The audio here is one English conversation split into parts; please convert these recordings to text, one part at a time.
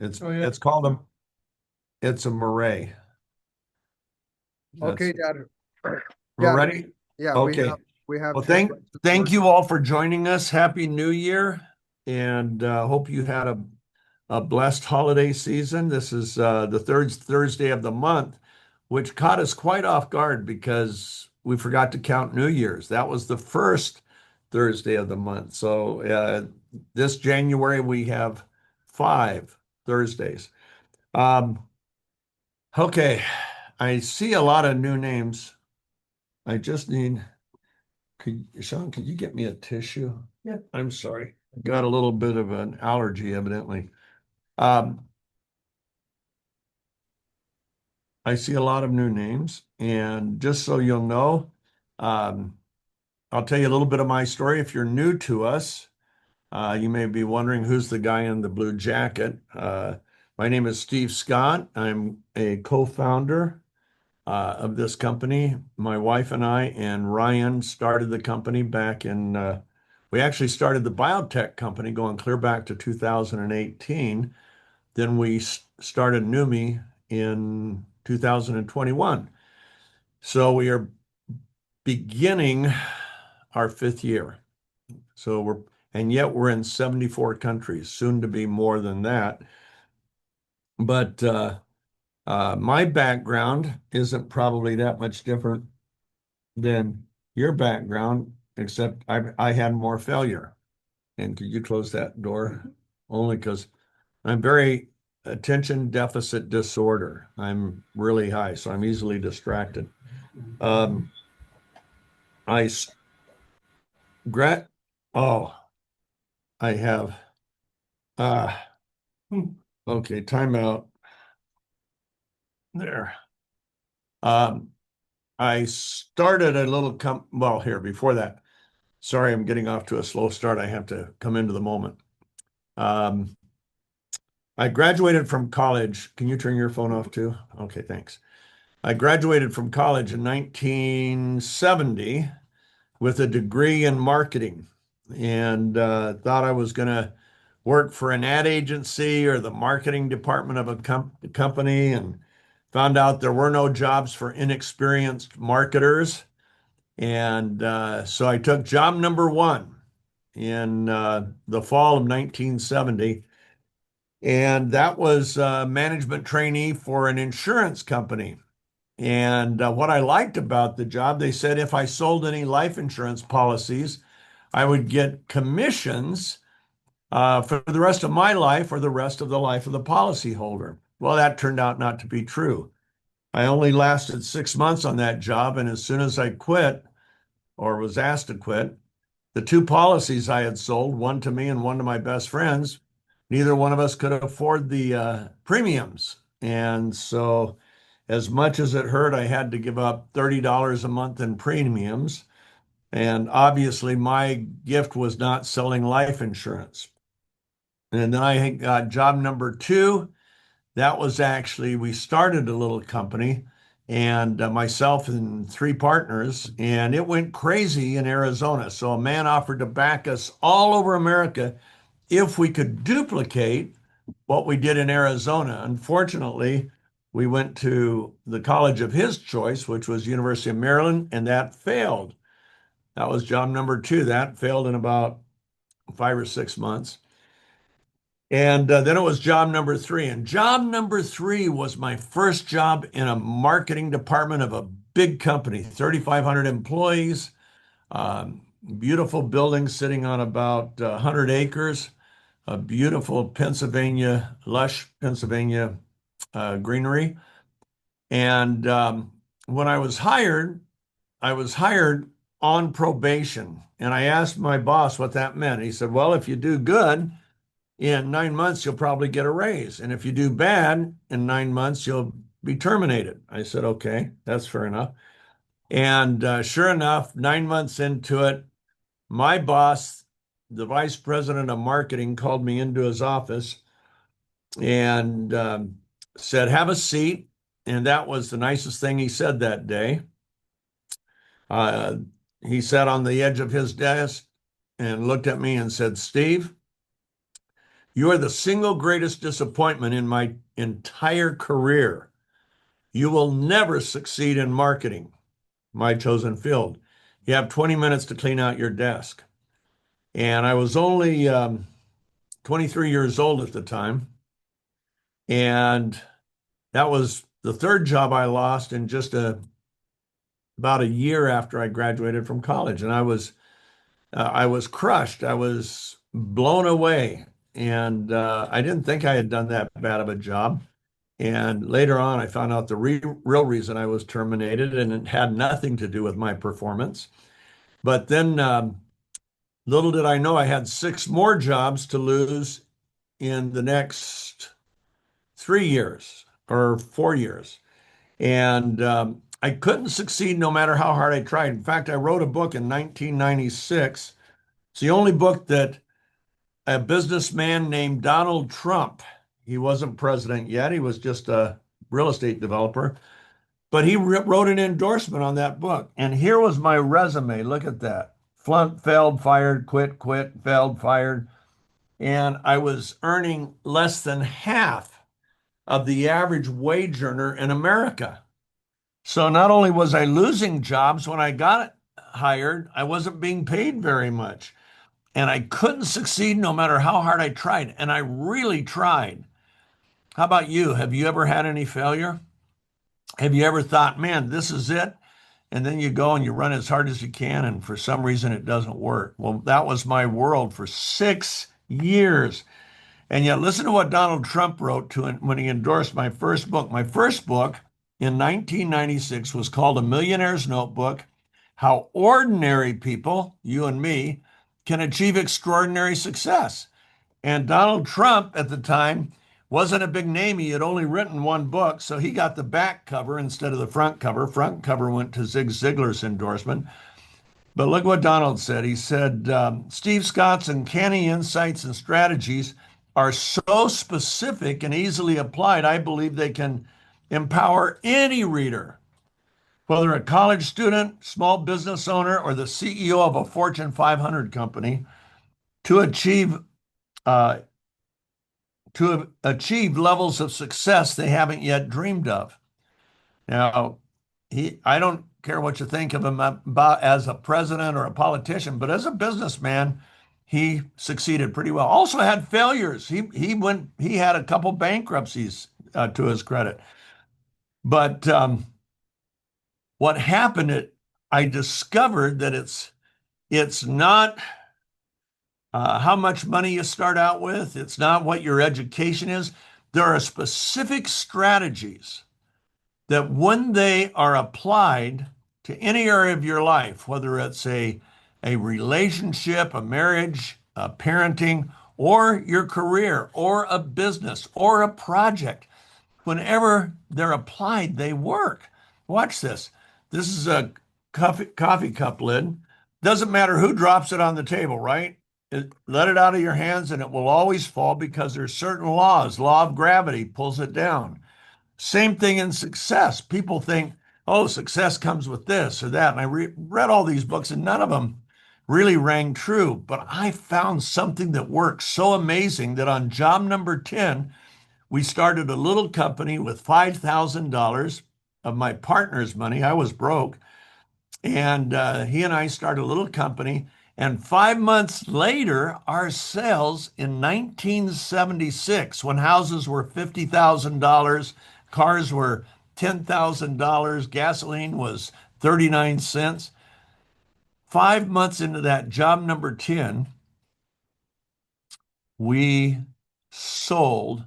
It's Oh, yeah. it's called it's a marae. Okay, That's Dad. we're Yeah, ready. yeah, Okay. we have Well, 10 thank more. you all for joining us. Happy New Year, and hope you had a blessed holiday season. This is the third Thursday of the month, which caught us quite off guard because we forgot to count New Year's. That was the first Thursday of the month. So this January we have 5 Thursdays. Um, okay, I see a lot of new names. I just need, Sean, could you get me a tissue? Yeah. I'm sorry. I got a little bit of an allergy, evidently. Um, I see a lot of new names, and just so you'll know, um, I'll tell you a little bit of my story. If you're new to us, you may be wondering who's the guy in the blue jacket. My name is Steve Scott. I'm a co-founder of this company. My wife and I and Ryan started the company back in, we actually started the biotech company going clear back to 2018. Then we started Neumi in 2021. So we are beginning our 5th year. And yet we're in 74 countries, soon to be more than that. But my background isn't probably that much different than your background, except I had more failure. And could you close that door? Only because I'm very attention deficit disorder. I'm really high, so I'm easily distracted. Um, I s- gra oh, I have uh okay, timeout there. Um, I started a little well, here before that. Sorry, I'm getting off to a slow start. I have to come into the moment. Um, I graduated from college. Can you turn your phone off too? Okay, thanks. I graduated from college in 1970 with a degree in marketing and thought I was going to work for an ad agency or the marketing department of a company, and found out there were no jobs for inexperienced marketers. And so I took job number one in the fall of 1970. And that was a management trainee for an insurance company. And what I liked about the job, they said if I sold any life insurance policies, I would get commissions for the rest of my life or the rest of the life of the policyholder. Well, that turned out not to be true. I only lasted 6 months on that job. And as soon as I quit or was asked to quit, the two policies I had sold, one to me and one to my best friends, neither one of us could afford the premiums. And so, as much as it hurt, I had to give up $30 a month in premiums. And obviously, my gift was not selling life insurance. And then I got job number two. That was actually, we started a little company, and myself and three partners, and it went crazy in Arizona. So a man offered to back us all over America if we could duplicate what we did in Arizona. Unfortunately, we went to the college of his choice, which was University of Maryland, and that failed. That was job number two. That failed in about 5 or 6 months. And then it was job number three. And job number three was my first job in a marketing department of a big company, 3,500 employees, beautiful building sitting on about 100 acres, a beautiful Pennsylvania, lush Pennsylvania greenery. And when I was hired on probation. And I asked my boss what that meant. He said, well, if you do good, in 9 months, you'll probably get a raise. And if you do bad in 9 months, you'll be terminated. I said, okay, that's fair enough. And sure enough, 9 months into it, my boss, the vice president of marketing, called me into his office and said, have a seat. And that was the nicest thing he said that day. Uh, he sat on the edge of his desk and looked at me and said, Steve, You are the single greatest disappointment in my entire career. You will never succeed in marketing, my chosen field. You have 20 minutes to clean out your desk. And I was only 23 years old at the time. And that was the third job I lost in just about a year after I graduated from college. And I was crushed. I was blown away. And I didn't think I had done that bad of a job. And later on, I found out the real reason I was terminated, and it had nothing to do with my performance. But then, little did I know, I had six more jobs to lose in the next 3 years or 4 years. And I couldn't succeed no matter how hard I tried. In fact, I wrote a book in 1996. It's the only book that a businessman named Donald Trump, he wasn't president yet, he was just a real estate developer, but he wrote an endorsement on that book. And here was my resume. Look at that. Flunked, failed, fired, quit, failed, fired. And I was earning less than half of the average wage earner in America. So not only was I losing jobs when I got hired, I wasn't being paid very much. And I couldn't succeed no matter how hard I tried. And I really tried. How about you? Have you ever had any failure? Have you ever thought, man, this is it? And then you go and you run as hard as you can, and for some reason it doesn't work. Well, that was my world for 6 years. And yet, listen to what Donald Trump wrote to when he endorsed my first book. My first book in 1996 was called A Millionaire's Notebook: How Ordinary People, you and me, Can Achieve Extraordinary Success. And Donald Trump at the time wasn't a big name. He had only written one book, so he got the back cover instead of the front cover. Front cover went to Zig Ziglar's endorsement. But look what Donald said. He said, Steve Scott's uncanny insights and strategies are so specific and easily applied, I believe they can empower any reader, whether a college student, small business owner, or the CEO of a Fortune 500 company, to achieve uh, levels of success they haven't yet dreamed of. Now, I don't care what you think of him about as a president or a politician, but as a businessman, he succeeded pretty well. Also had failures. He had a couple bankruptcies to his credit. But what happened? I discovered that it's not how much money you start out with. It's not what your education is. There are specific strategies that when they are applied to any area of your life, whether it's a relationship, a marriage, a parenting, or your career, or a business, or a project, whenever they're applied, they work. Watch this. This is a coffee cup lid. Doesn't matter who drops it on the table, right? Let it out of your hands and it will always fall because there's certain laws. Law of gravity pulls it down. Same thing in success. People think, oh, success comes with this or that. And I read all these books and none of them really rang true. But I found something that works so amazing that on job number 10, we started a little company with $5,000 of my partner's money. I was broke. And he and I started a little company. And 5 months later, our sales in 1976, when houses were $50,000, cars were $10,000, gasoline was 39 cents. 5 months into that, job number 10, we sold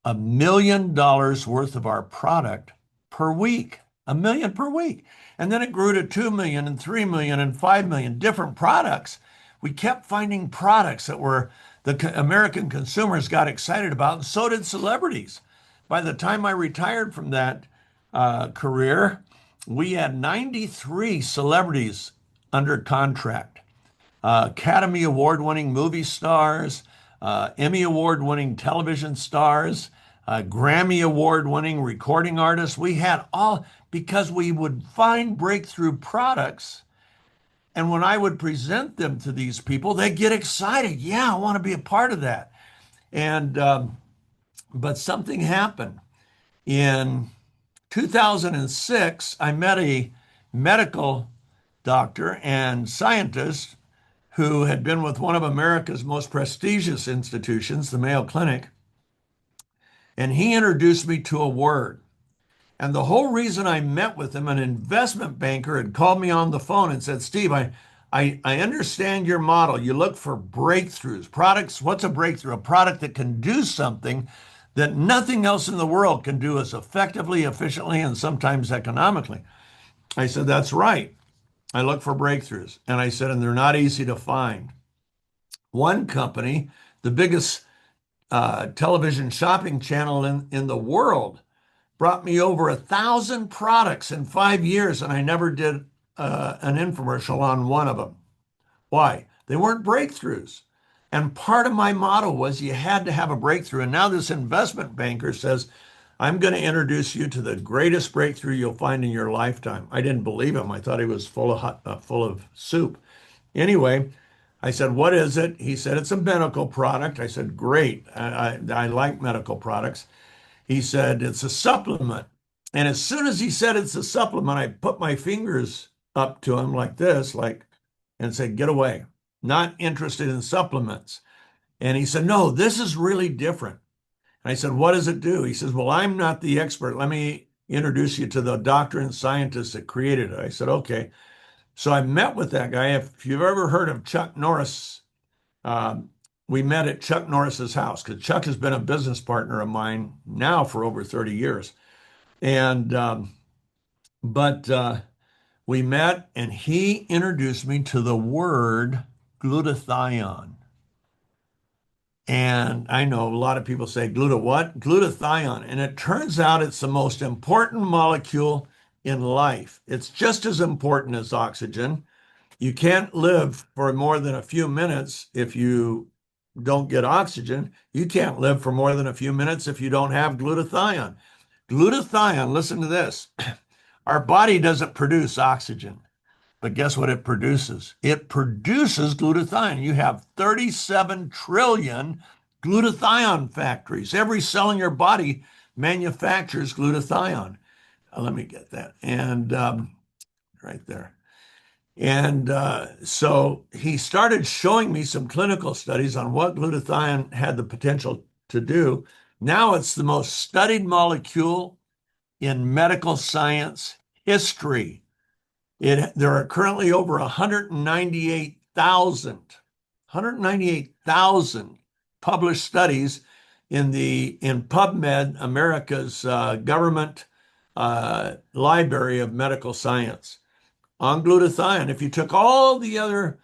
$1 million worth of our product per week, 1 million per week. And then it grew to 2 million and 3 million and 5 million different products. We kept finding products that were the American consumers got excited about, and so did celebrities. By the time I retired from that career, we had 93 celebrities under contract. Academy Award winning movie stars, Emmy Award winning television stars, Grammy Award winning recording artists. We had all because we would find breakthrough products. And when I would present them to these people, they get excited. Yeah, I want to be a part of that. And but something happened. In 2006, I met a medical doctor and scientist who had been with one of America's most prestigious institutions, the Mayo Clinic, and he introduced me to a word. And the whole reason I met with him, an investment banker had called me on the phone and said, Steve, I understand your model. You look for breakthroughs, products. What's a breakthrough? A product that can do something that nothing else in the world can do as effectively, efficiently, and sometimes economically. I said, that's right. I look for breakthroughs. And I said, and they're not easy to find. One company, the biggest television shopping channel in the world, brought me over 1,000 products in 5 years, and I never did an infomercial on one of them. Why? They weren't breakthroughs. And part of my motto was you had to have a breakthrough. And now this investment banker says, I'm going to introduce you to the greatest breakthrough you'll find in your lifetime. I didn't believe him. I thought he was full of soup. Anyway, I said, what is it? He said, it's a medical product. I said, great. I like medical products. He said, it's a supplement. And as soon as he said it's a supplement, I put my fingers up to him like this, and said, get away. Not interested in supplements. And he said, no, this is really different. And I said, what does it do? He says, well, I'm not the expert. Let me introduce you to the doctor and scientist that created it. I said, okay. So I met with that guy. If you've ever heard of Chuck Norris, um, we met at Chuck Norris's house because Chuck has been a business partner of mine now for over 30 years. And, but we met and he introduced me to the word glutathione. And I know a lot of people say what? Glutathione. And it turns out it's the most important molecule in life. It's just as important as oxygen. You can't live for more than a few minutes if you don't get oxygen. You can't live for more than a few minutes if you don't have glutathione. Glutathione, listen to this. Our body doesn't produce oxygen, but guess what it produces? It produces glutathione. You have 37 trillion glutathione factories. Every cell in your body manufactures glutathione. Let me get that. And right there. And so he started showing me some clinical studies on what glutathione had the potential to do. Now it's the most studied molecule in medical science history. There are currently over 198,000 published studies in PubMed, America's government library of medical science, on glutathione. If you took all the other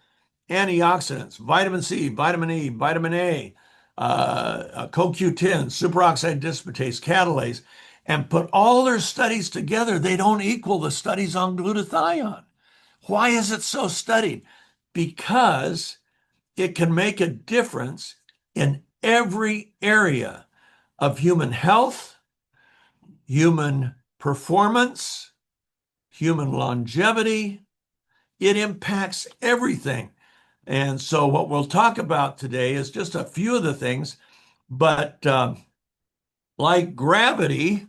antioxidants, vitamin C, vitamin E, vitamin A, CoQ10, superoxide dismutase, catalase, and put all their studies together, they don't equal the studies on glutathione. Why is it so studied? Because it can make a difference in every area of human health, human performance, human longevity. It impacts everything. And so what we'll talk about today is just a few of the things, but like gravity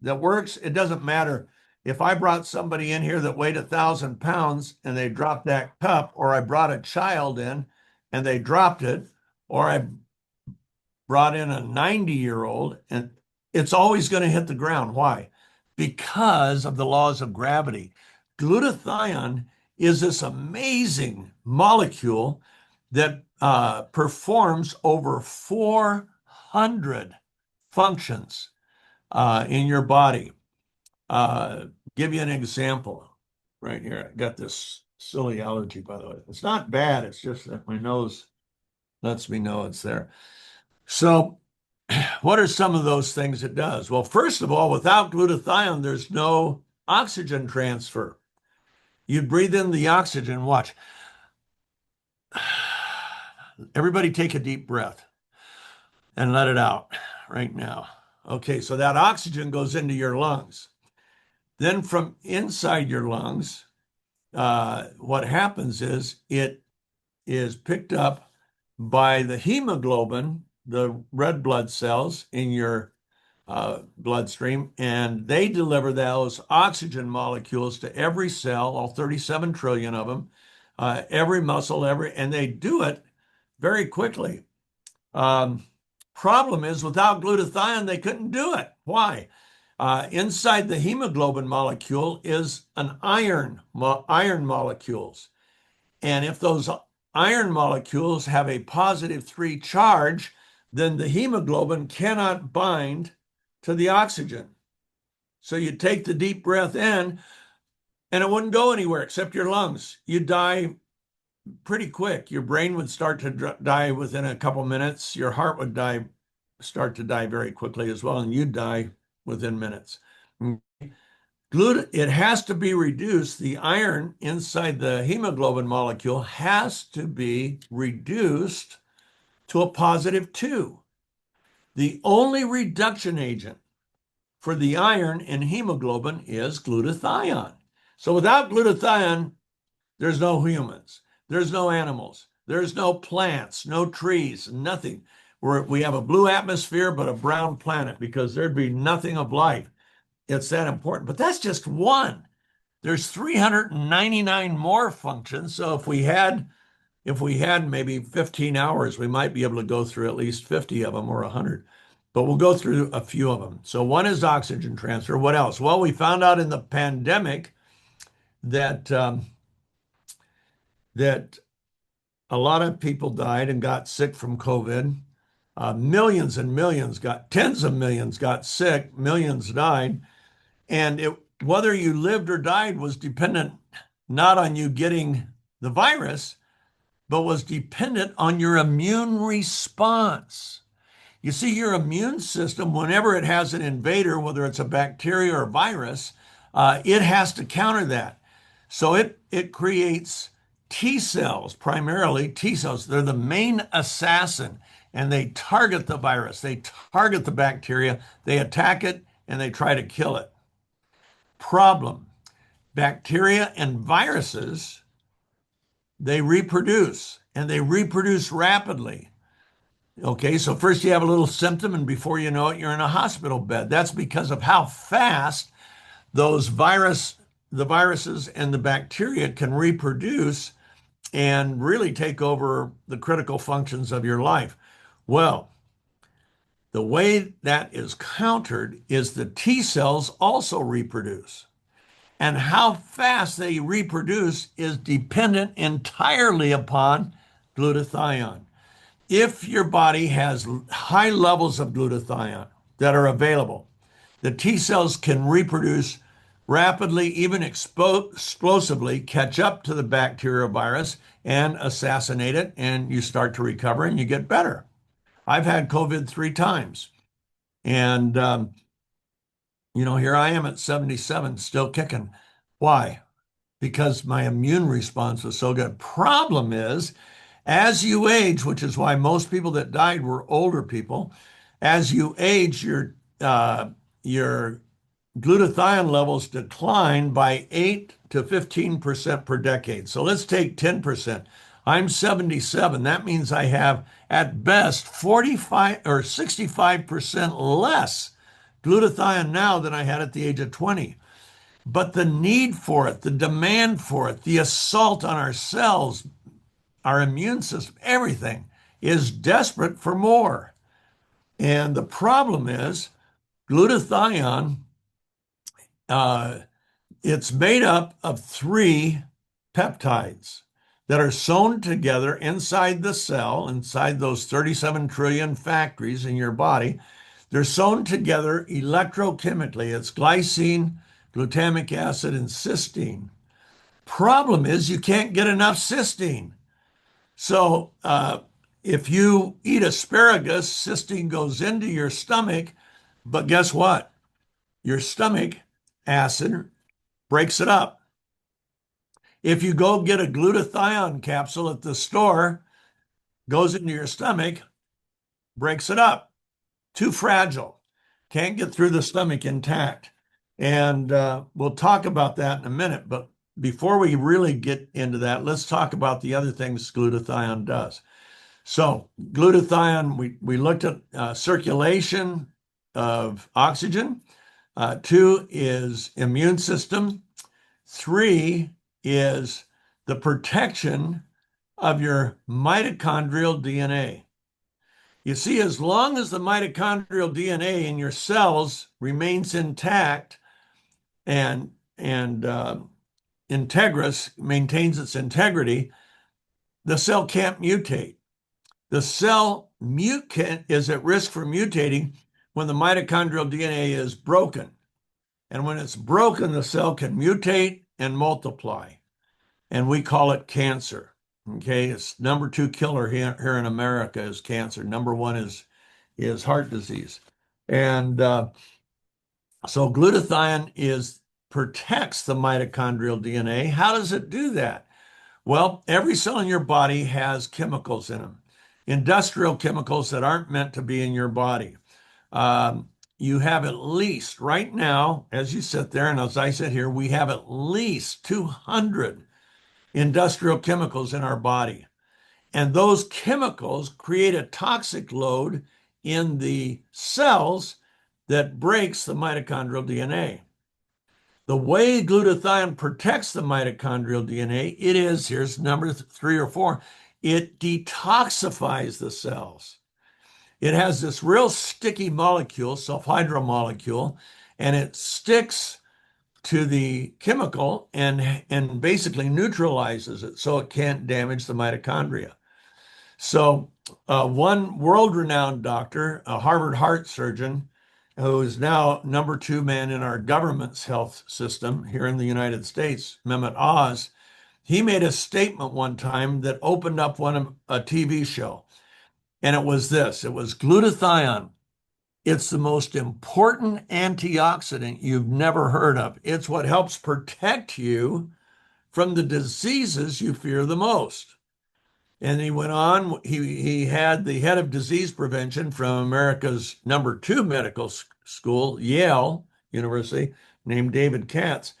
that works, it doesn't matter if I brought somebody in here that weighed 1,000 pounds and they dropped that cup, or I brought a child in and they dropped it, or I brought in a 90-year-old, and it's always going to hit the ground. Why? Because of the laws of gravity. Glutathione is this amazing molecule that performs over 400 functions in your body. Give you an example right here. I got this silly allergy, by the way. It's not bad. It's just that my nose lets me know it's there. So what are some of those things it does? Well, first of all, without glutathione, there's no oxygen transfer. You breathe in the oxygen, watch. Everybody take a deep breath and let it out right now. Okay, so that oxygen goes into your lungs. Then from inside your lungs, what happens is it is picked up by the hemoglobin the red blood cells in your bloodstream, and they deliver those oxygen molecules to every cell, all 37 trillion of them, every muscle, and they do it very quickly. Um, Problem is, without glutathione, they couldn't do it. Why? Inside the hemoglobin molecule is an iron molecules. And if those iron molecules have a +3 charge, then the hemoglobin cannot bind to the oxygen. So you take the deep breath in and it wouldn't go anywhere except your lungs. You die pretty quick. Your brain would start to die within a couple minutes. Your heart would start to die very quickly as well, and you'd die within minutes. It has to be reduced. The iron inside the hemoglobin molecule has to be reduced to a +2. The only reduction agent for the iron in hemoglobin is glutathione. So without glutathione, there's no humans, there's no animals, there's no plants, no trees, nothing. We have a blue atmosphere, but a brown planet because there'd be nothing of life. It's that important. But that's just one. There's 399 more functions. So if we had maybe 15 hours, we might be able to go through at least 50 of them or 100. But we'll go through a few of them. So one is oxygen transfer. What else? Well, we found out in the pandemic that that a lot of people died and got sick from COVID. Millions and millions tens of millions got sick, millions died. And whether you lived or died was dependent not on you getting the virus, but was dependent on your immune response. You see, your immune system, whenever it has an invader, whether it's a bacteria or a virus, it has to counter that. So it creates T cells, primarily T cells. They're the main assassin, and they target the virus, they target the bacteria, they attack it, and they try to kill it. Problem: bacteria and viruses, they reproduce, and they reproduce rapidly. Okay, so first you have a little symptom, and before you know it, you're in a hospital bed. That's because of how fast the viruses and the bacteria can reproduce and really take over the critical functions of your life. Well, the way that is countered is the T cells also reproduce. And how fast they reproduce is dependent entirely upon glutathione. If your body has high levels of glutathione that are available, the T cells can reproduce rapidly, even explosively, catch up to the bacteria virus and assassinate it, and you start to recover and you get better. I've had COVID 3 times. And, here I am at 77, still kicking. Why? Because my immune response was so good. Problem is, as you age, which is why most people that died were older people, as you age, your glutathione levels decline by 8 to 15% per decade. So let's take 10%. I'm 77. That means I have at best 45 or 65% less glutathione now than I had at the age of 20. But the need for it, the demand for it, the assault on our cells, our immune system, everything is desperate for more. And the problem is glutathione, it's made up of 3 peptides that are sewn together inside the cell, inside those 37 trillion factories in your body. They're sewn together electrochemically. It's glycine, glutamic acid, and cysteine. Problem is you can't get enough cysteine. So if you eat asparagus, cysteine goes into your stomach, but guess what? Your stomach acid breaks it up. If you go get a glutathione capsule at the store, goes into your stomach, breaks it up. Too fragile. Can't get through the stomach intact. And we'll talk about that in a minute. But before we really get into that, let's talk about the other things glutathione does. So glutathione, we looked at circulation of oxygen. Two is immune system. Three is the protection of your mitochondrial DNA. You see, as long as the mitochondrial DNA in your cells remains intact and integrous, maintains its integrity, the cell can't mutate. The cell is at risk for mutating when the mitochondrial DNA is broken. And when it's broken, the cell can mutate and multiply. And we call it cancer. Okay, it's number two killer here in America is cancer. Number one is heart disease. And so glutathione protects the mitochondrial DNA. How does it do that? Well, every cell in your body has chemicals in them, industrial chemicals that aren't meant to be in your body. You have at least, right now, as you sit there, and as I sit here, we have at least 200 industrial chemicals in our body. And those chemicals create a toxic load in the cells that breaks the mitochondrial DNA. The way glutathione protects the mitochondrial DNA, here's number three or four, it detoxifies the cells. It has this real sticky molecule, sulfhydryl molecule, and it sticks to the chemical and basically neutralizes it so it can't damage the mitochondria. So one world-renowned doctor, a Harvard heart surgeon, who is now number two man in our government's health system here in the United States, Mehmet Oz, he made a statement one time that opened up a TV show. And it was this, it was glutathione. It's the most important antioxidant you've never heard of. It's what helps protect you from the diseases you fear the most. And he went on, he had the head of disease prevention from America's number two medical school, Yale University, named David Katz.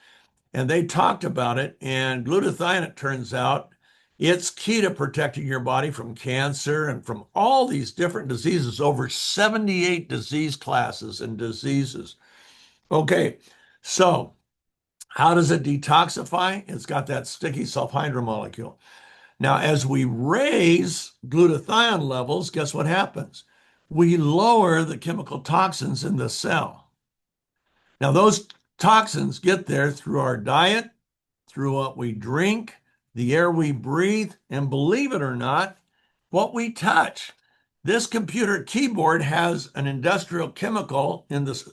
And they talked about it. And glutathione, it turns out, it's key to protecting your body from cancer and from all these different diseases, over 78 disease classes and diseases. Okay, so how does it detoxify? It's got that sticky sulfhydryl molecule. Now, as we raise glutathione levels, guess what happens? We lower the chemical toxins in the cell. Now, those toxins get there through our diet, through what we drink, the air we breathe, and believe it or not, what we touch. This computer keyboard has an industrial chemical in this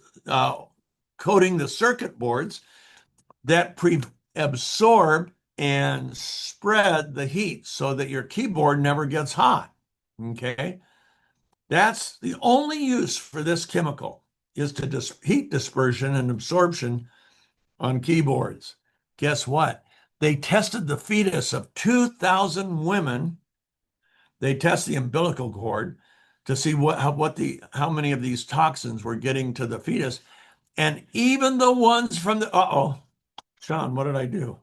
coating the circuit boards that absorb and spread the heat so that your keyboard never gets hot. Okay. That's the only use for this chemical is to heat dispersion and absorption on keyboards. Guess what? They tested the fetus of 2,000 women. They test the umbilical cord to see how many of these toxins were getting to the fetus. And even the ones from Sean, what did I do?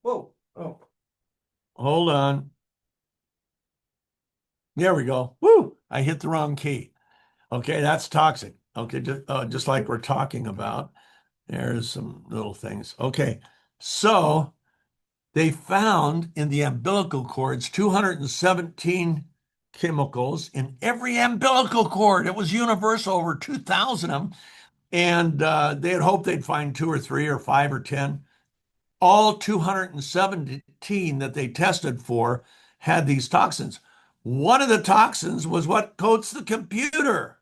Whoa. Oh, hold on. There we go. Woo! I hit the wrong key. Okay, that's toxic. Okay, just like we're talking about. There's some little things. Okay, so they found in the umbilical cords 217 chemicals in every umbilical cord. It was universal, over 2,000 of them. And they had hoped they'd find two or three or five or 10. All 217 that they tested for had these toxins. One of the toxins was what coats the computer.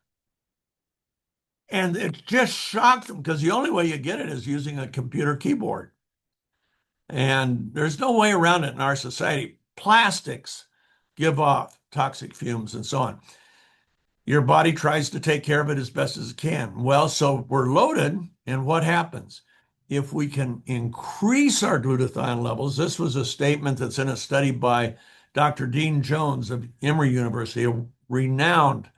And it just shocked them because the only way you get it is using a computer keyboard. And there's no way around it in our society. Plastics give off toxic fumes and so on. Your body tries to take care of it as best as it can. Well, so we're loaded, and what happens? If we can increase our glutathione levels, this was a statement that's in a study by Dr. Dean Jones of Emory University, a renowned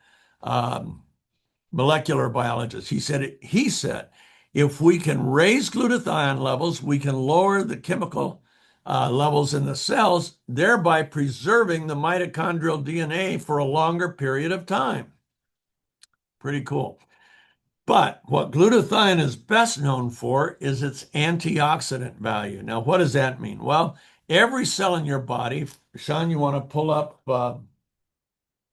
molecular biologist. He said, if we can raise glutathione levels, we can lower the chemical levels in the cells, thereby preserving the mitochondrial DNA for a longer period of time. Pretty cool. But what glutathione is best known for is its antioxidant value. Now, what does that mean? Well, every cell in your body, Sean, you want to pull up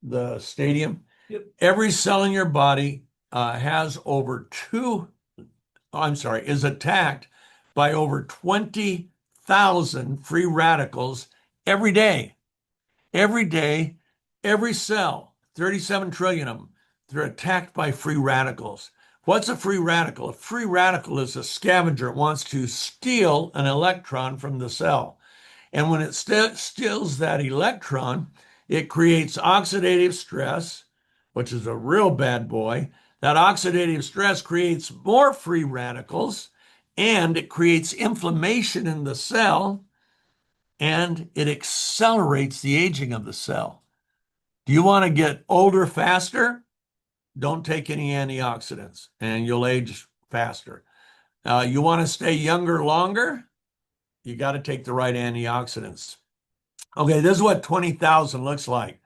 the stadium? Yep. Every cell in your body has is attacked by over 20,000 free radicals every day. Every day, every cell, 37 trillion of them, they're attacked by free radicals. What's a free radical? A free radical is a scavenger. It wants to steal an electron from the cell. And when it steals that electron, it creates oxidative stress, which is a real bad boy. That oxidative stress creates more free radicals, and it creates inflammation in the cell, and it accelerates the aging of the cell. Do you want to get older faster? Don't take any antioxidants, and you'll age faster. You want to stay younger longer? You got to take the right antioxidants. Okay, this is what 20,000 looks like.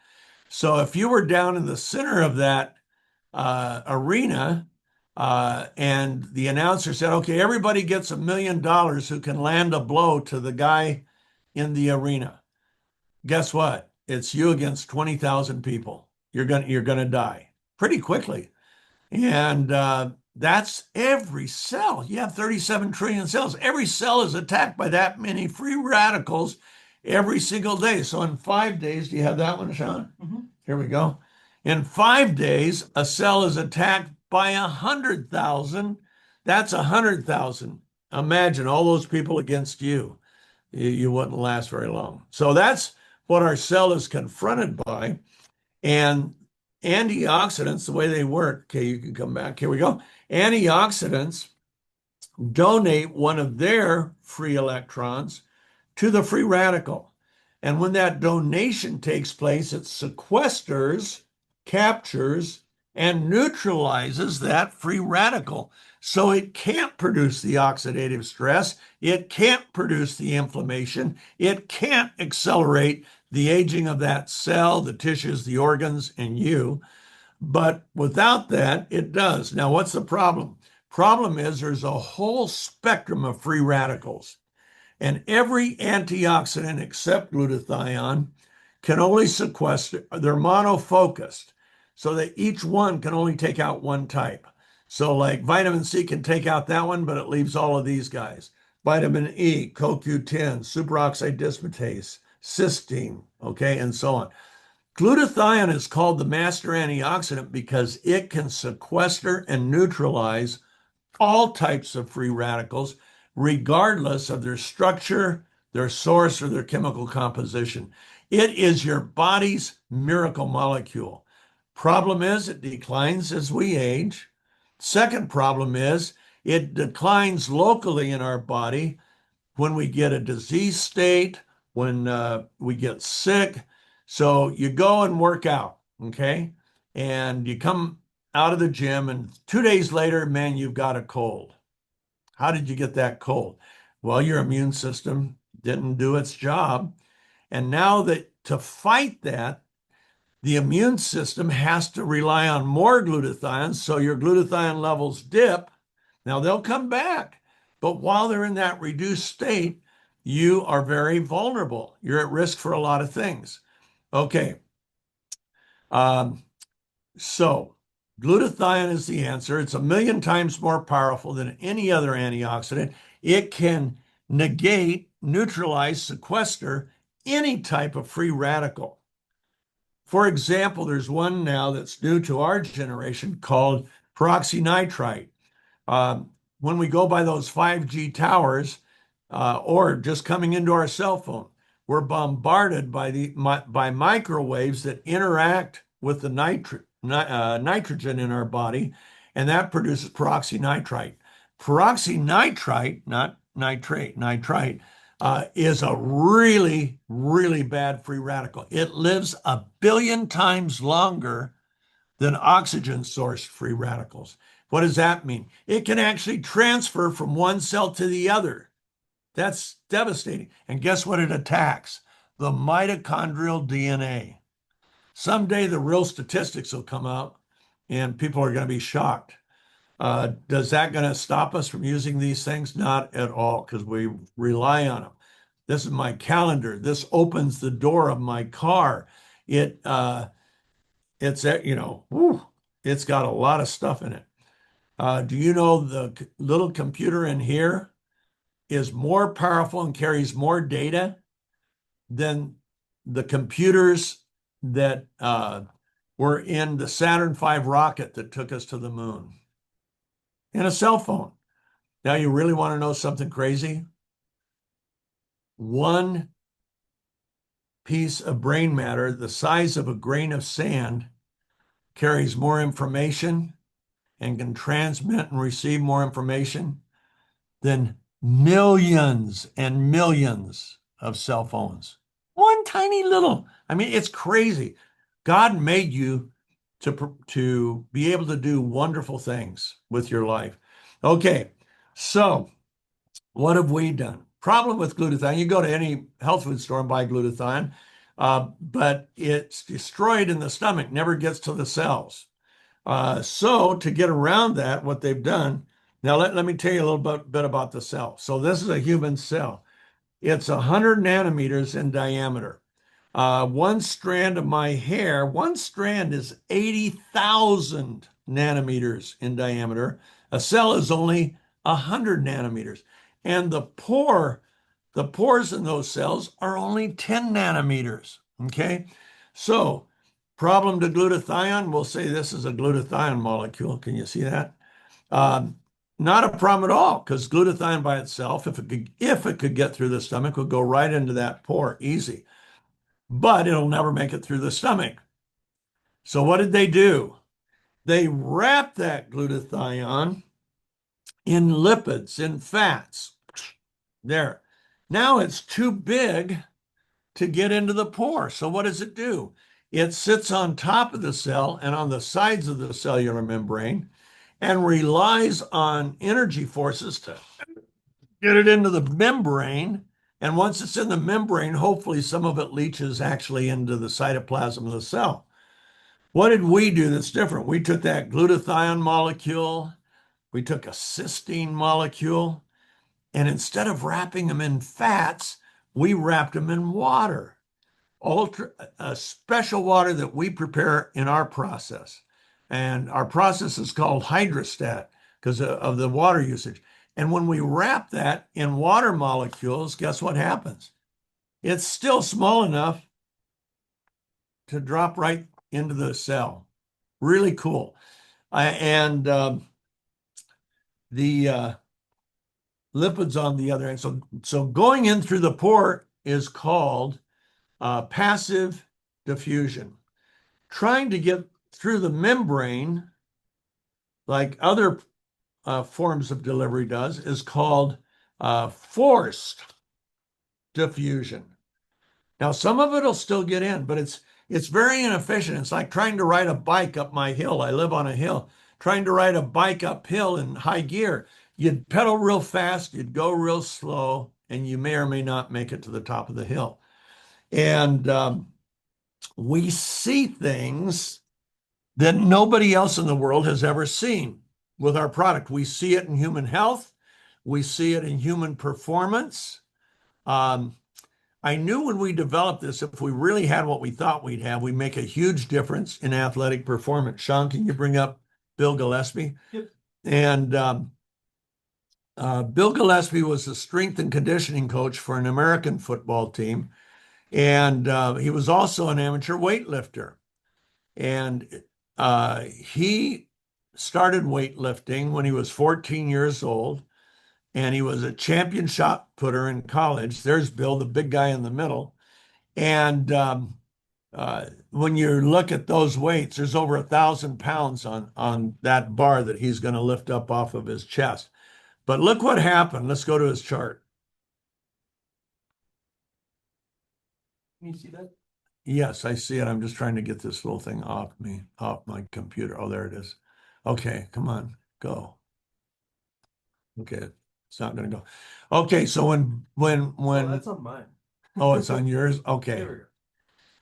So if you were down in the center of that arena and the announcer said, okay, everybody gets $1 million who can land a blow to the guy in the arena. Guess what? It's you against 20,000 people. You're gonna die pretty quickly. And that's every cell. You have 37 trillion cells. Every cell is attacked by that many free radicals every single day. So in 5 days, do you have that one, Sean? Mm-hmm. Here we go. In 5 days, a cell is attacked by 100,000. That's 100,000. Imagine all those people against you. You wouldn't last very long. So that's what our cell is confronted by. And antioxidants, the way they work, okay, you can come back. Here we go. Antioxidants donate one of their free electrons to the free radical. And when that donation takes place, it sequesters, captures, and neutralizes that free radical. So it can't produce the oxidative stress. It can't produce the inflammation. It can't accelerate the aging of that cell, the tissues, the organs, and you. But without that, it does. Now, what's the problem? Problem is there's a whole spectrum of free radicals. And every antioxidant except glutathione can only sequester, they're monofocused, so that each one can only take out one type. So like vitamin C can take out that one, but it leaves all of these guys. Vitamin E, CoQ10, superoxide dismutase, cysteine, okay, and so on. Glutathione is called the master antioxidant because it can sequester and neutralize all types of free radicals, regardless of their structure, their source, or their chemical composition. It is your body's miracle molecule. Problem is, it declines as we age. Second problem is, it declines locally in our body when we get a disease state, when we get sick. So you go and work out, okay? And you come out of the gym, and 2 days later, man, you've got a cold. How did you get that cold? Well, your immune system didn't do its job. And now that to fight that, the immune system has to rely on more glutathione, so your glutathione levels dip. Now they'll come back, but while they're in that reduced state, you are very vulnerable. You're at risk for a lot of things. Okay. So glutathione is the answer. It's 1,000,000 times more powerful than any other antioxidant. It can negate, neutralize, sequester any type of free radical. For example, there's one now that's new to our generation called peroxynitrite. When we go by those 5G towers or just coming into our cell phone, we're bombarded by microwaves that interact with the nitrogen in our body, and that produces peroxynitrite. Peroxynitrite, not nitrate, nitrite, is a really, really bad free radical. It lives 1,000,000,000 times longer than oxygen-sourced free radicals. What does that mean? It can actually transfer from one cell to the other. That's devastating. And guess what it attacks? The mitochondrial DNA. Someday the real statistics will come out and people are going to be shocked. Does that going to stop us from using these things? Not at all, because we rely on them. This is my calendar. This opens the door of my car. It it's whew, it's got a lot of stuff in it. Do you know the little computer in here is more powerful and carries more data than the computers that were in the Saturn V rocket that took us to the moon? And a cell phone. Now, you really want to know something crazy? One piece of brain matter, the size of a grain of sand, carries more information and can transmit and receive more information than millions and millions of cell phones. One tiny little, I mean, it's crazy. God made you to be able to do wonderful things with your life. Okay, so what have we done? Problem with glutathione, you go to any health food store and buy glutathione, but it's destroyed in the stomach, never gets to the cells. So to get around that, what they've done, now let me tell you a little bit about the cell. So this is a human cell. It's 100 nanometers in diameter. One strand of my hair, one strand is 80,000 nanometers in diameter. A cell is only 100 nanometers. And the pores in those cells are only 10 nanometers. Okay. So, problem to glutathione, we'll say this is a glutathione molecule. Can you see that? Um, Not a problem at all, because glutathione by itself, if it could get through the stomach, would go right into that pore, easy. But it'll never make it through the stomach. So what did they do? They wrapped that glutathione in lipids, in fats. There. Now it's too big to get into the pore. So what does it do? It sits on top of the cell and on the sides of the cellular membrane and relies on energy forces to get it into the membrane. And once it's in the membrane, hopefully some of it leaches actually into the cytoplasm of the cell. What did we do that's different? We took that glutathione molecule, we took a cysteine molecule, and instead of wrapping them in fats, we wrapped them in water, special water that we prepare in our process. And our process is called HydraStat because of the water usage. And when we wrap that in water molecules, guess what happens? It's still small enough to drop right into the cell. Really cool. And the lipids on the other end. So going in through the pore is called passive diffusion. Trying to get through the membrane, like other forms of delivery does, is called forced diffusion. Now, some of it will still get in, but it's very inefficient. It's like trying to ride a bike up my hill. I live on a hill. Trying to ride a bike uphill in high gear, you'd pedal real fast, you'd go real slow, and you may or may not make it to the top of the hill. And we see things that nobody else in the world has ever seen with our product. We see it in human health. We see it in human performance. I knew when we developed this, if we really had what we thought we'd have, we'd make a huge difference in athletic performance. Sean, can you bring up Bill Gillespie? Yep. And Bill Gillespie was the strength and conditioning coach for an American football team. And he was also an amateur weightlifter. And he started weightlifting when he was 14 years old. And he was a champion shot putter in college. There's Bill, the big guy in the middle. And when you look at those weights, there's over 1,000 pounds on that bar that he's going to lift up off of his chest. But look what happened. Let's go to his chart. Can you see that? Yes, I see it. I'm just trying to get this little thing off my computer. Oh, there it is. Okay, come on, go. Okay, It's not going to go. Okay, so when That's on mine. oh, it's on yours. Okay. There we go.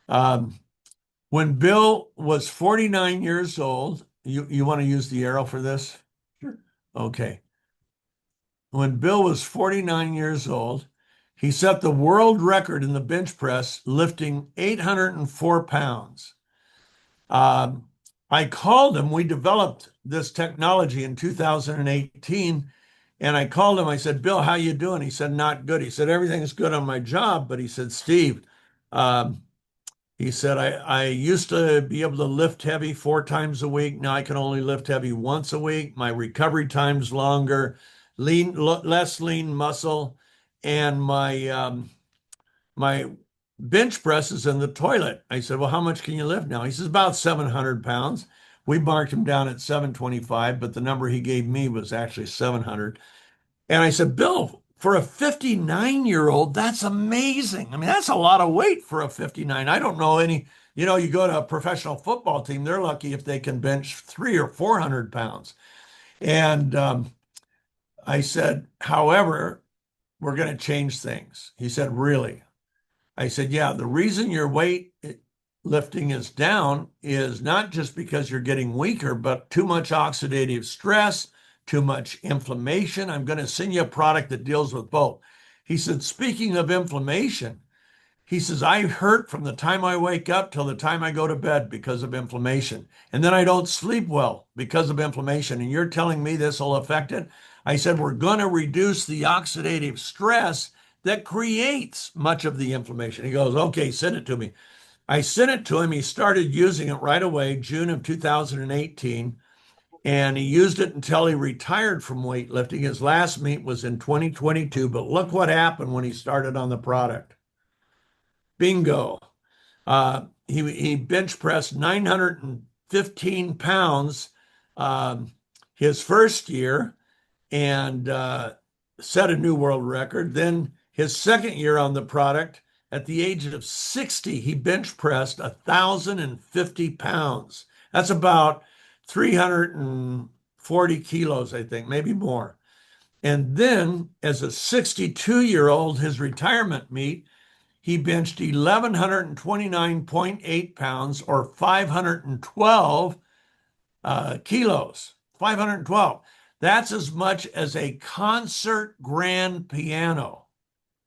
Um, when Bill was 49 years old, you want to use the arrow for this? Sure. Okay. When Bill was 49 years old, he set the world record in the bench press, lifting 804 pounds. Um, I called him. We developed this technology in 2018, and I called him. I said, "Bill, how you doing?" He said, "Not good." He said, "Everything's good on my job," but he said, "Steve," um, he said, I used to be able to lift heavy 4 times a week. Now I can only lift heavy once a week. My recovery time's longer, less lean muscle, and my bench press is in the toilet. I said, "Well, how much can you lift now?" He says, "About 700 pounds." We marked him down at 725, but the number he gave me was actually 700. And I said, "Bill, for a 59-year-old, that's amazing. I mean, that's a lot of weight for a 59. I don't know any, you go to a professional football team, they're lucky if they can bench 300 or 400 pounds." And I said, "However, we're going to change things." He said, "Really?" I said, "Yeah, the reason your weight lifting is down is not just because you're getting weaker, but too much oxidative stress, too much inflammation. I'm going to send you a product that deals with both." He said, "Speaking of inflammation," he says, "I hurt from the time I wake up till the time I go to bed because of inflammation. And then I don't sleep well because of inflammation. And you're telling me this will affect it?" I said, "We're going to reduce the oxidative stress that creates much of the inflammation." He goes, "Okay, send it to me." I sent it to him. He started using it right away, June of 2018, and he used it until he retired from weightlifting. His last meet was in 2022, but look what happened when he started on the product. Bingo. He bench pressed 915 pounds his first year and set a new world record. Then his second year on the product, at the age of 60, he bench pressed 1,050 pounds. That's about 340 kilos, I think, maybe more. And then, as a 62-year-old, his retirement meet, he benched 1,129.8 pounds or 512 kilos. 512. That's as much as a concert grand piano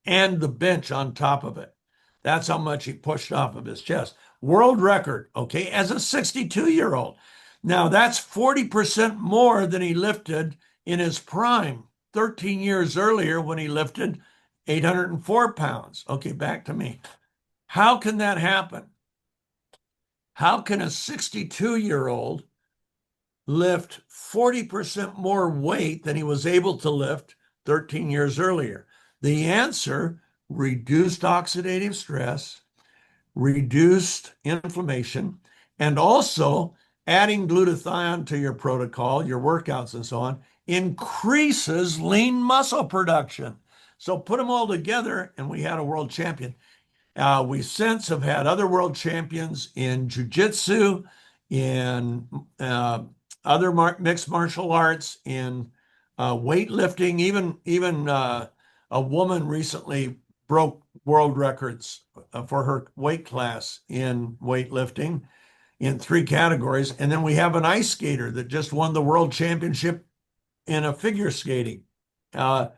and the bench on top of it. That's how much he pushed off of his chest. World record, okay, as a 62-year-old. Now, that's 40% more than he lifted in his prime 13 years earlier when he lifted 804 pounds. Okay, back to me. How can that happen? How can a 62-year-old lift 40% more weight than he was able to lift 13 years earlier? The answer: reduced oxidative stress, reduced inflammation, and also adding glutathione to your protocol, your workouts, and so on, increases lean muscle production. So put them all together, and we had a world champion. We since have had other world champions in jujitsu, in other mixed martial arts, in weightlifting. Even a woman recently broke world records for her weight class in weightlifting in 3 categories. And then we have an ice skater that just won the world championship in a figure skating. Uh,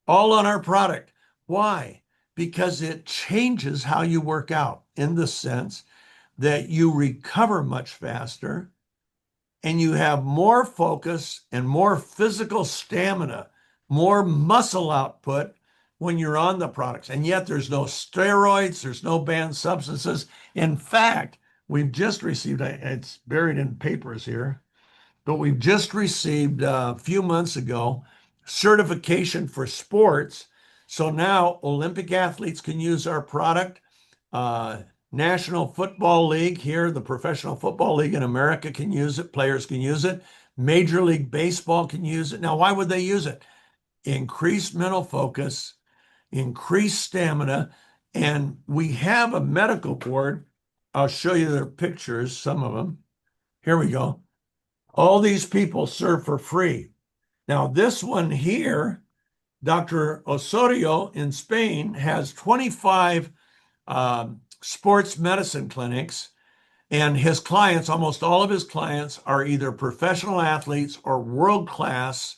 all on our product. Why? Because it changes how you work out in the sense that you recover much faster and you have more focus and more physical stamina, more muscle output when you're on the products. And yet there's no steroids, there's no banned substances. In fact, we've just received, it's buried in papers here, but we've just received a few months ago certification for sports. So now Olympic athletes can use our product. Uh, National Football League here, the Professional Football League in America can use it. Players can use it. Major League Baseball can use it. Now, why would they use it? Increased mental focus, increased stamina, and we have a medical board. I'll show you their pictures, some of them. Here we go. All these people serve for free. Now, this one here Dr. Osorio in Spain has 25 sports medicine clinics, and his clients, almost all of his clients, are either professional athletes or world-class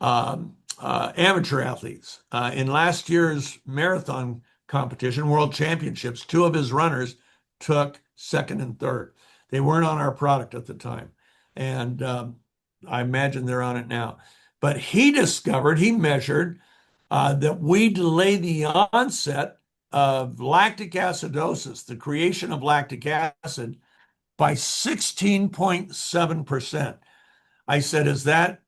amateur athletes. In last year's marathon competition, World Championships, two of his runners took second and third. They weren't on our product at the time, and I imagine they're on it now. But he measured that we delay the onset of lactic acidosis, the creation of lactic acid, by 16.7%. I said, is that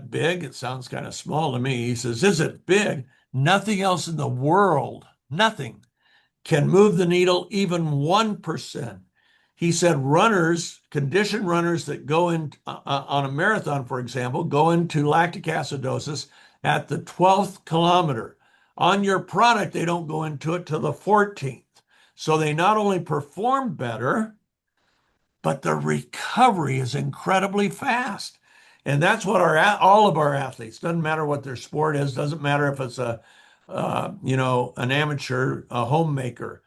big? It sounds kind of small to me. He says, is it big? Nothing else in the world, nothing can move the needle even 1%. He said runners, conditioned runners that go in on a marathon, for example, go into lactic acidosis at the 12th kilometer. On your product, they don't go into it till the 14th. So they not only perform better, but the recovery is incredibly fast. And that's what all of our athletes, doesn't matter what their sport is, doesn't matter if it's an amateur, a homemaker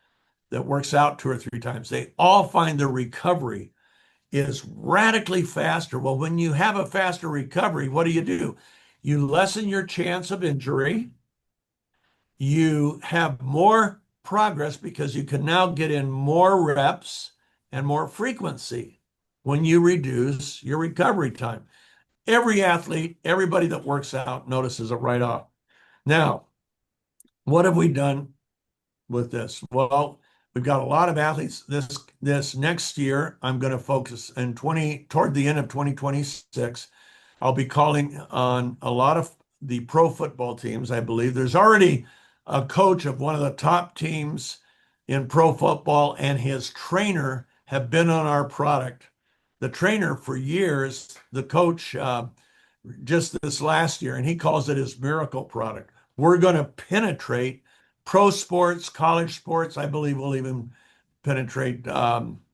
that works out 2 or 3 times, they all find the recovery is radically faster. Well, when you have a faster recovery, what do? You lessen your chance of injury. You have more progress because you can now get in more reps and more frequency when you reduce your recovery time. Every athlete, everybody that works out notices it right off. Now, what have we done with this? Well, we've got a lot of athletes. This next year, I'm going to focus toward the end of 2026. I'll be calling on a lot of the pro football teams. I believe there's already a coach of one of the top teams in pro football, and his trainer have been on our product. The trainer for years, the coach just this last year, and he calls it his miracle product. We're going to penetrate pro sports, college sports. I believe we'll even penetrate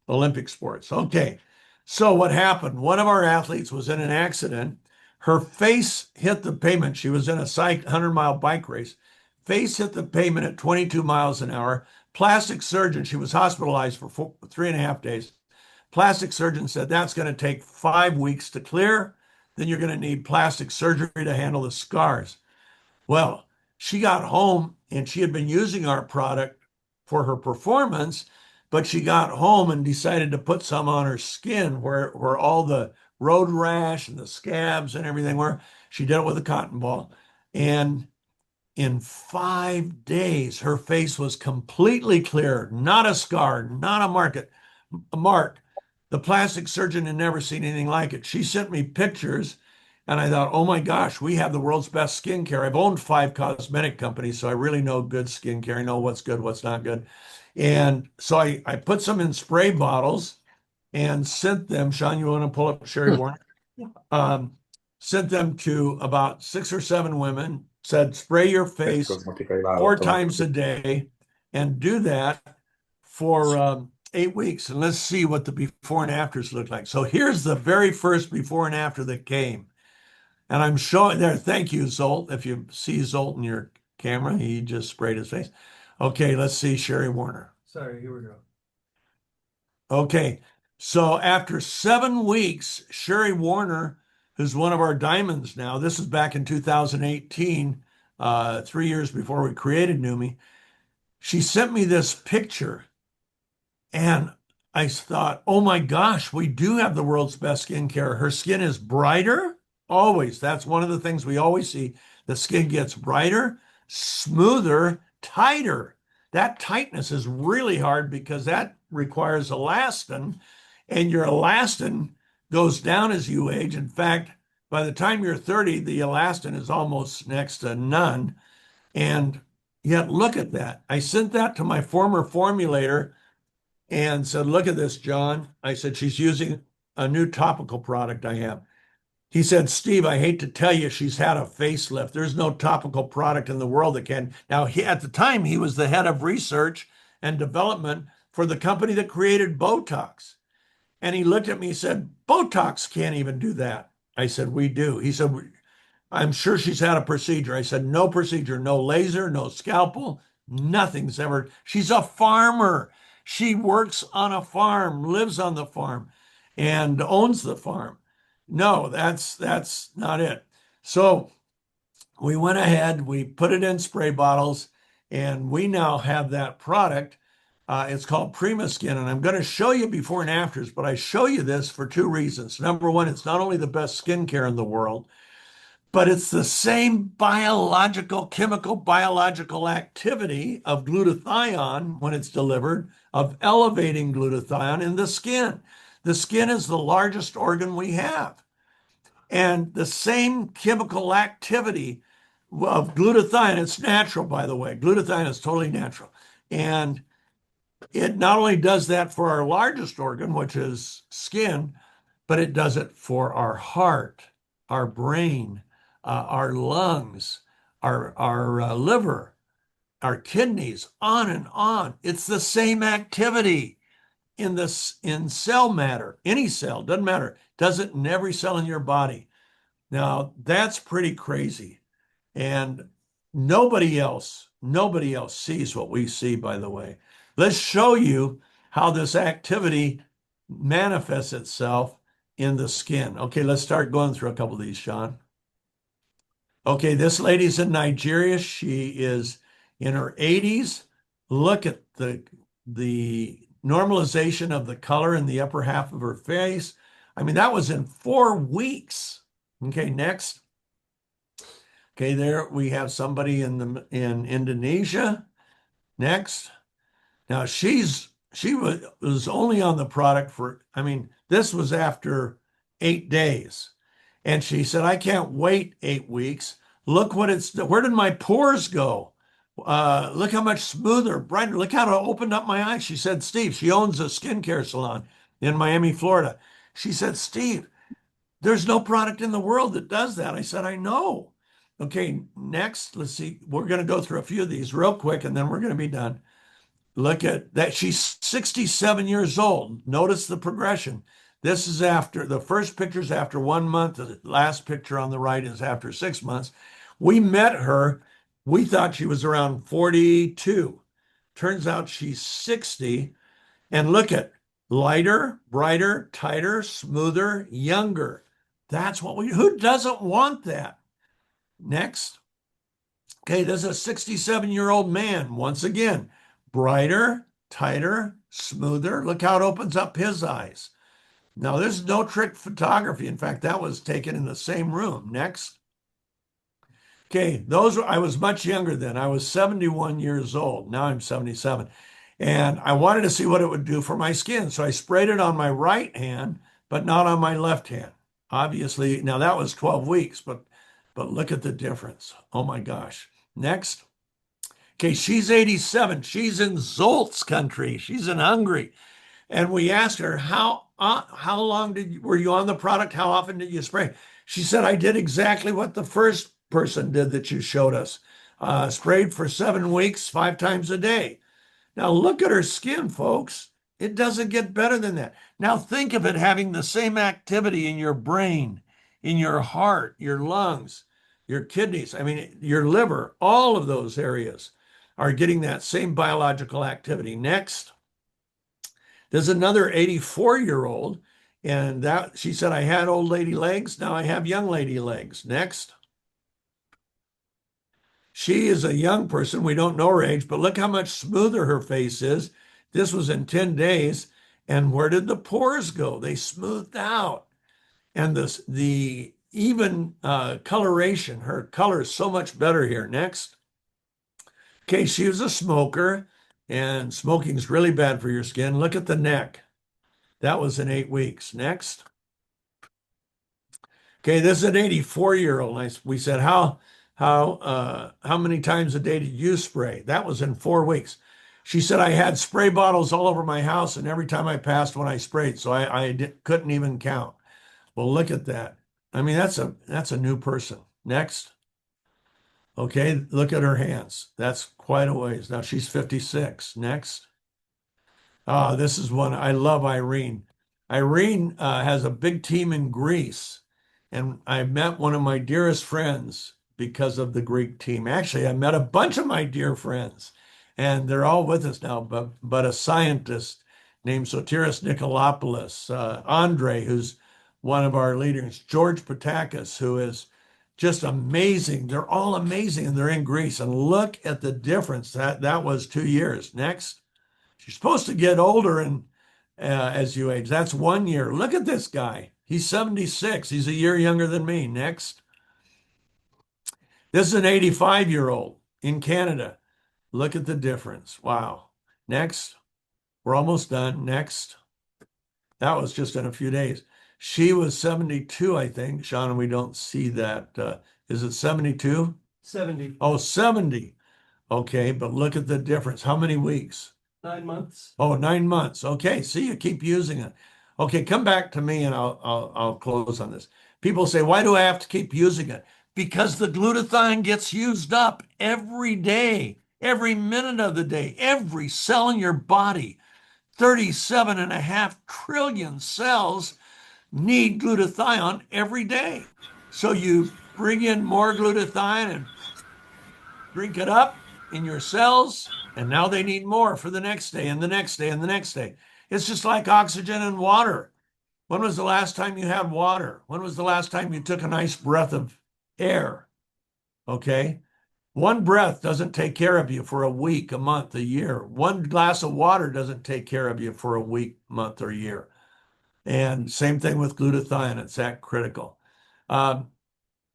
Olympic sports. Okay. So what happened? One of our athletes was in an accident. Her face hit the pavement. She was in a 100-mile bike race. Face hit the pavement at 22 miles an hour. Plastic surgeon, she was hospitalized for 3.5 days. Plastic surgeon said that's going to take 5 weeks to clear. Then you're going to need plastic surgery to handle the scars. Well, she got home and she had been using our product for her performance, but she got home and decided to put some on her skin where all the road rash and the scabs and everything were. She did it with a cotton ball. And in 5 days, her face was completely clear, not a scar, not a mark. The plastic surgeon had never seen anything like it. She sent me pictures, and I thought, oh my gosh, we have the world's best skincare. I've owned 5 cosmetic companies, so I really know good skincare. I know what's good, what's not good. And so I put some in spray bottles and sent them. Sean, you want to pull up Sherry Warren? Um, Sent them to about 6 or 7 women, said, spray your face 4 times a day and do that for 8 weeks. And let's see what the before and afters look like. So here's the very first before and after that came. And I'm showing there. Thank you, Zolt. If you see Zolt in your camera, he just sprayed his face. Okay, let's see Sherry Warner. Sorry, here we go. Okay, so after 7 weeks, Sherry Warner, who's one of our diamonds now, this is back in 2018, 3 years before we created Neumi, she sent me this picture. And I thought, oh my gosh, we do have the world's best skincare. Her skin is brighter, always. That's one of the things we always see. The skin gets brighter, smoother, tighter. That tightness is really hard because that requires elastin, and your elastin goes down as you age. In fact, by the time you're 30, the elastin is almost next to none. And yet, look at that. I sent that to my former formulator and said, look at this, John. I said, she's using a new topical product I have. He said, Steve, I hate to tell you, she's had a facelift. There's no topical product in the world that can. Now, at the time, he was the head of research and development for the company that created Botox. And he looked at me and said, Botox can't even do that. I said, we do. He said, I'm sure she's had a procedure. I said, no procedure, no laser, no scalpel, nothing's ever. She's a farmer. She works on a farm, lives on the farm, and owns the farm. No, that's not it. So we went ahead, we put it in spray bottles, and we now have that product. It's called Prima Skin, and I'm going to show you before and afters, but I show you this for two reasons. Number one, it's not only the best skincare in the world, but it's the same chemical, biological activity of glutathione when it's delivered, of elevating glutathione in the skin. The skin is the largest organ we have. And the same chemical activity of glutathione, it's natural, by the way. Glutathione is totally natural. And it not only does that for our largest organ, which is skin, but it does it for our heart, our brain, our lungs, our liver, our kidneys, on and on. It's the same activity in cell matter, any cell, doesn't matter. Does it in every cell in your body. Now, that's pretty crazy. And nobody else sees what we see, by the way. Let's show you how this activity manifests itself in the skin. Okay, let's start going through a couple of these, Sean. Okay, this lady's in Nigeria. She is in her 80s. Look at the normalization of the color in the upper half of her face. I mean, that was in 4 weeks. Okay, next. Okay, there we have somebody in Indonesia. Next. Now she was only on the product for, I mean, this was after 8 days. And she said, I can't wait 8 weeks. Look where did my pores go? Look how much smoother, brighter. Look how it opened up my eyes. She said, Steve, she owns a skincare salon in Miami, Florida. She said, Steve, there's no product in the world that does that. I said, I know. Okay, next, let's see. We're going to go through a few of these real quick and then we're going to be done. Look at that. She's 67 years old. Notice the progression. This is after the first picture is after 1 month. The last picture on the right is after 6 months. We met her. We thought she was around 42. Turns out she's 60. And look at lighter, brighter, tighter, smoother, younger. That's who doesn't want that? Next. Okay, this is a 67-year-old man. Once again, brighter, tighter, smoother. Look how it opens up his eyes. Now, this is no trick photography. In fact, that was taken in the same room. Next. Okay, I was much younger then. I was 71 years old. Now I'm 77. And I wanted to see what it would do for my skin. So I sprayed it on my right hand, but not on my left hand. Obviously, now that was 12 weeks, but look at the difference. Oh my gosh. Next. Okay, she's 87. She's in Zolt's country. She's in Hungary. And we asked her, how long were you on the product? How often did you spray? She said, I did exactly what the first person did that you showed us. Sprayed for 7 weeks, 5 times a day. Now look at her skin, folks. It doesn't get better than that. Now think of it having the same activity in your brain, in your heart, your lungs, your kidneys, I mean, your liver, all of those areas are getting that same biological activity. Next. There's another 84-year-old, and that she said, I had old lady legs. Now I have young lady legs. Next. She is a young person. We don't know her age, but look how much smoother her face is. This was in 10 days. And where did the pores go? They smoothed out. And the even coloration, her color is so much better here. Next. Okay, she was a smoker, and smoking is really bad for your skin. Look at the neck. That was in 8 weeks. Next. Okay, this is an 84-year-old. We said, how many times a day did you spray? That was in 4 weeks. She said, I had spray bottles all over my house, and every time I passed one, I sprayed, so I couldn't even count. Well, look at that. I mean, that's a new person. Next. Okay, look at her hands. That's quite a ways. Now she's 56. Next. This is one I love, Irene. Irene has a big team in Greece, And I met one of my dearest friends because of the Greek team. Actually, I met a bunch of my dear friends, and they're all with us now, but a scientist named Sotiris Nikolopoulos, Andre, who's one of our leaders, George Patakis, who is just amazing. They're all amazing, and they're in Greece. And look at the difference. That was 2 years. Next, you're supposed to get older and as you age. That's 1 year. Look at this guy. He's 76. He's a year younger than me. Next. This is an 85-year-old in Canada. Look at the difference. Wow. Next. We're almost done. Next. That was just in a few days. She was 72, I think. Sean, and we don't see that. Is it 72? 70. Oh, 70. Okay, but look at the difference. How many weeks? 9 months. Oh, 9 months. Okay, see, you keep using it. Okay, come back to me and I'll close on this. People say, why do I have to keep using it? Because the glutathione gets used up every day, every minute of the day, every cell in your body. 37.5 trillion cells need glutathione every day. So you bring in more glutathione and drink it up in your cells, and now they need more for the next day and the next day and the next day. It's just like oxygen and water. When was the last time you had water? When was the last time you took a nice breath of air? Okay. One breath doesn't take care of you for a week, a month, a year. One glass of water doesn't take care of you for a week, month, or year. And same thing with glutathione. It's that critical. Um,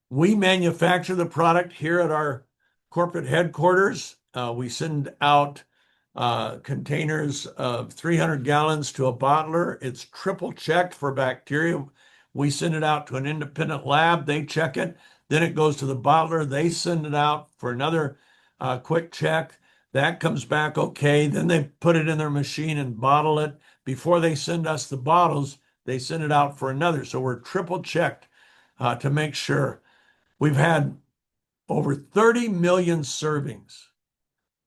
we manufacture the product here at our corporate headquarters. We send out containers of 300 gallons to a bottler. It's triple checked for bacteria. We send it out to an independent lab. They check it. Then it goes to the bottler. They send it out for another quick check. That comes back okay. Then they put it in their machine and bottle it. Before they send us the bottles, they send it out for another. So we're triple checked to make sure. We've had over 30 million servings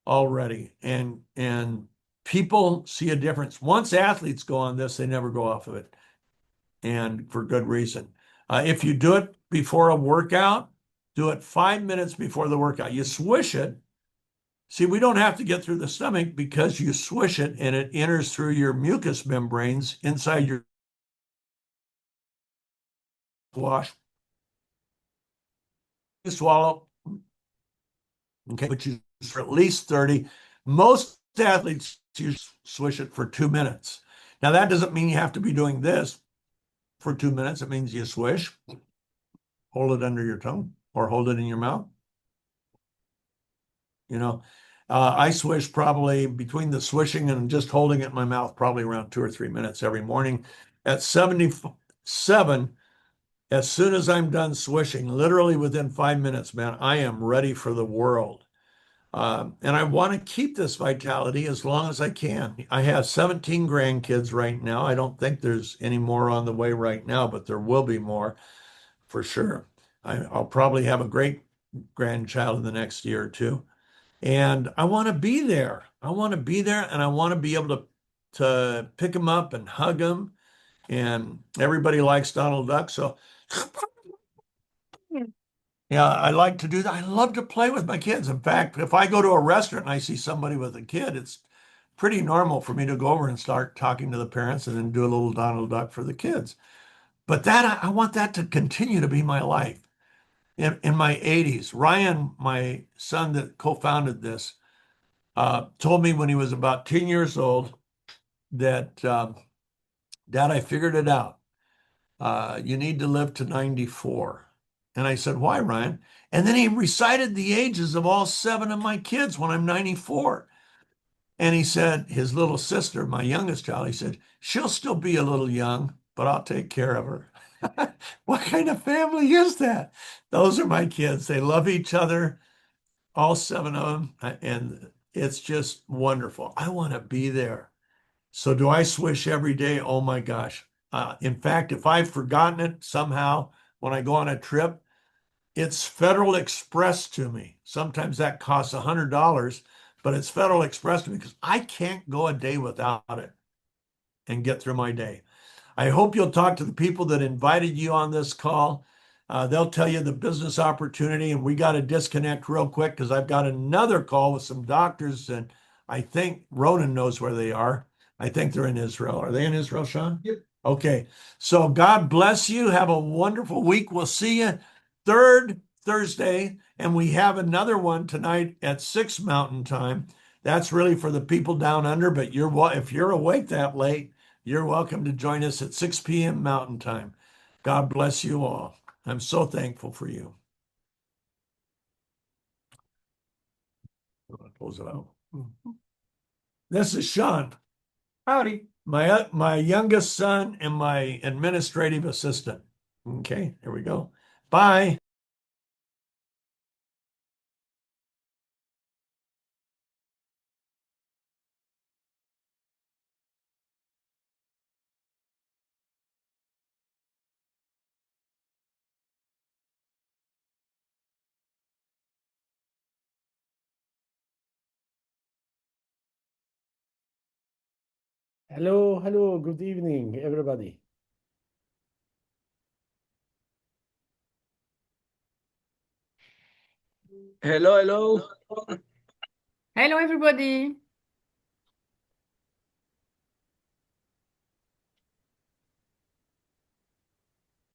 already, and people see a difference. Once athletes go on this, they never go off of it, and for good reason. If you do it before a workout, do it 5 minutes before the workout. You swish it. See, we don't have to get through the stomach because you swish it and it enters through your mucous membranes inside your wash. You swallow, okay, but you for at least 30. Most athletes you swish it for 2 minutes. Now that doesn't mean you have to be doing this for 2 minutes. It means you swish, hold it under your tongue, or hold it in your mouth. You know, I swish probably between the swishing and just holding it in my mouth, probably around 2 or 3 minutes every morning. At 77, as soon as I'm done swishing, literally within 5 minutes, man, I am ready for the world. And I want to keep this vitality as long as I can. I have 17 grandkids right now. I don't think there's any more on the way right now, but there will be more for sure. I'll probably have a great grandchild in the next year or two. And I want to be there. I want to be there and I want to be able to pick them up and hug them. And everybody likes Donald Duck. So yeah, I like to do that. I love to play with my kids. In fact, if I go to a restaurant and I see somebody with a kid, it's pretty normal for me to go over and start talking to the parents and then do a little Donald Duck for the kids. But that I want that to continue to be my life. In my 80s, Ryan, my son that co-founded this, told me when he was about 10 years old that, Dad, I figured it out. You need to live to 94. And I said, why, Ryan? And then he recited the ages of all seven of my kids when I'm 94. And he said, his little sister, my youngest child, he said, she'll still be a little young, but I'll take care of her. What kind of family is that? Those are my kids. They love each other, all seven of them. And it's just wonderful. I want to be there. So do I swish every day? Oh my gosh. In fact, if I've forgotten it somehow when I go on a trip, it's Federal Express to me. Sometimes that costs $100, but it's Federal Express to me because I can't go a day without it and get through my day. I hope you'll talk to the people that invited you on this call. They'll tell you the business opportunity, and we got to disconnect real quick because I've got another call with some doctors, and I think Ronan knows where they are. I think they're in Israel. Are they in Israel, Sean? Yep. Okay. So God bless you. Have a wonderful week. We'll see you third Thursday, and we have another one tonight at 6 Mountain Time. That's really for the people down under, but if you're awake that late, you're welcome to join us at 6 p.m. Mountain Time. God bless you all. I'm so thankful for you. I'll close it out. This is Sean. Howdy. My youngest son and my administrative assistant. Okay, here we go. Bye. Hello, hello, good evening, everybody. Hello, hello. Hello, everybody.